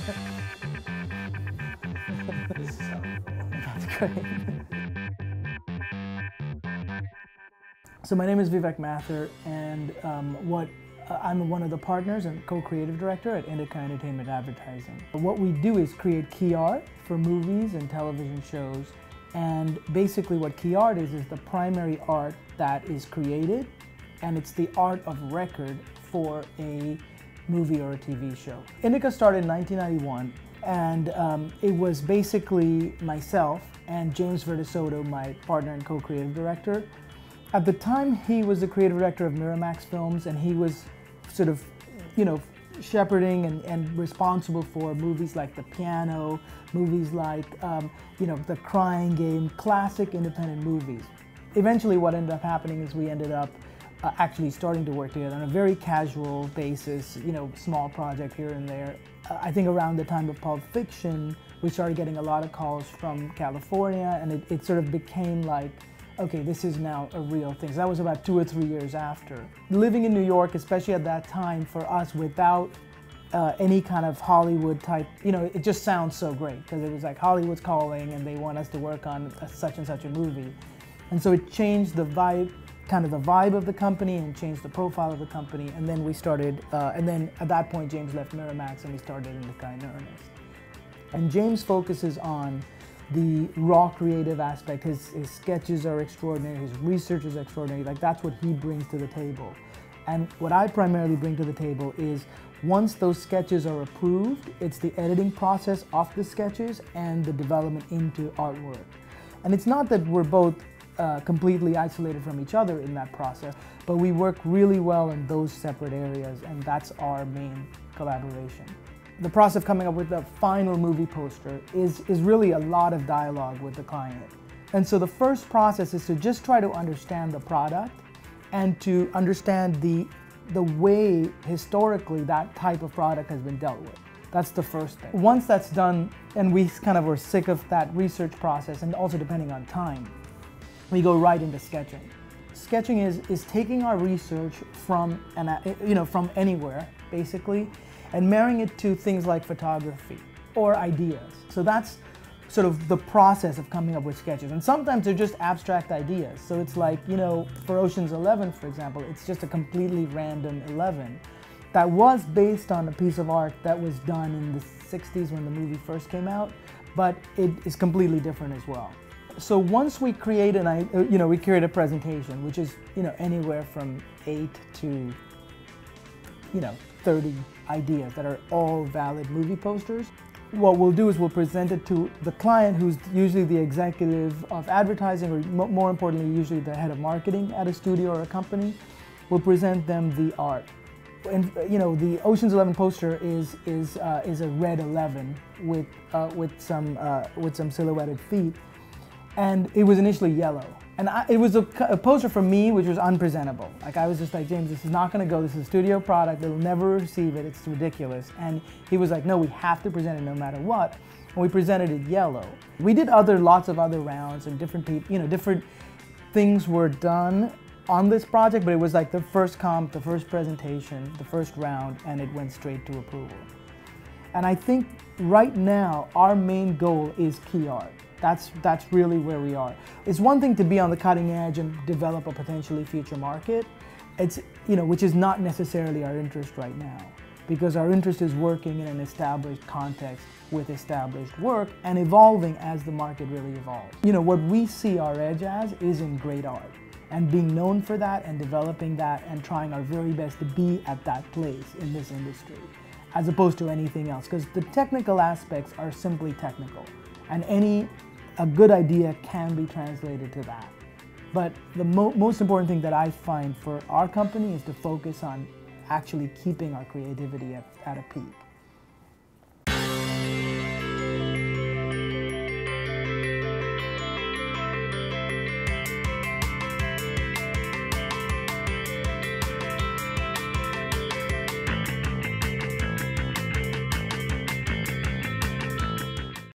This is how we roll. That's great. So my name is Vivek Mathur, and I'm one of the partners and co-creative director at Indika Entertainment Advertising. What we do is create key art for movies and television shows, and basically what key art is the primary art that is created, and it's the art of record for a movie or a TV show. Indika started in 1991, and it was basically myself and James Verdesoto, my partner and co-creative director. At the time, he was the creative director of Miramax Films, and he was sort of, shepherding and responsible for movies like The Piano, movies like, The Crying Game, classic independent movies. Eventually, what ended up happening is we ended up actually starting to work together on a very casual basis, small project here and there. I think around the time of Pulp Fiction, we started getting a lot of calls from California, and it sort of became like, okay, this is now a real thing. So that was about 2 or 3 years after. Living in New York, especially at that time, for us, without any kind of Hollywood type, it just sounds so great, because it was like Hollywood's calling and they want us to work on such and such a movie. And so it changed the vibe, kind of the vibe of the company, and changed the profile of the company. And then we started, and then at that point, James left Miramax and we started Indika in earnest. And James focuses on the raw creative aspect. His sketches are extraordinary, his research is extraordinary, like that's what he brings to the table. And what I primarily bring to the table is, once those sketches are approved, it's the editing process of the sketches and the development into artwork. And it's not that we're both completely isolated from each other in that process, but we work really well in those separate areas, and that's our main collaboration. The process of coming up with the final movie poster is really a lot of dialogue with the client. And so the first process is to just try to understand the product and to understand the way historically that type of product has been dealt with. That's the first thing. Once that's done, and we kind of were sick of that research process, and also depending on time, we go right into sketching. Sketching is taking our research from anywhere, basically, and marrying it to things like photography or ideas. So that's sort of the process of coming up with sketches. And sometimes they're just abstract ideas. So it's like, for Ocean's 11, for example, it's just a completely random 11 that was based on a piece of art that was done in the 60s when the movie first came out, but it is completely different as well. So once we create we create a presentation, which is, anywhere from 8 to, 30 ideas that are all valid movie posters. What we'll do is we'll present it to the client, who's usually the executive of advertising, or more importantly, usually the head of marketing at a studio or a company. We'll present them the art. And the Ocean's 11 poster is a red 11 with some silhouetted feet, and it was initially yellow. And it was a poster for me which was unpresentable. Like, I was just like, James, this is not gonna go, this is a studio product, they'll never receive it, it's ridiculous. And he was like, no, we have to present it no matter what. And we presented it yellow. We did lots of other rounds, and different people, different things were done on this project, but it was like the first comp, the first presentation, the first round, and it went straight to approval. And I think right now, our main goal is key art. That's really where we are. It's one thing to be on the cutting edge and develop a potentially future market. It's, which is not necessarily our interest right now, because our interest is working in an established context with established work and evolving as the market really evolves. What we see our edge as is in great art, and being known for that and developing that and trying our very best to be at that place in this industry, as opposed to anything else, because the technical aspects are simply technical, and a good idea can be translated to that. But the most important thing that I find for our company is to focus on actually keeping our creativity at a peak.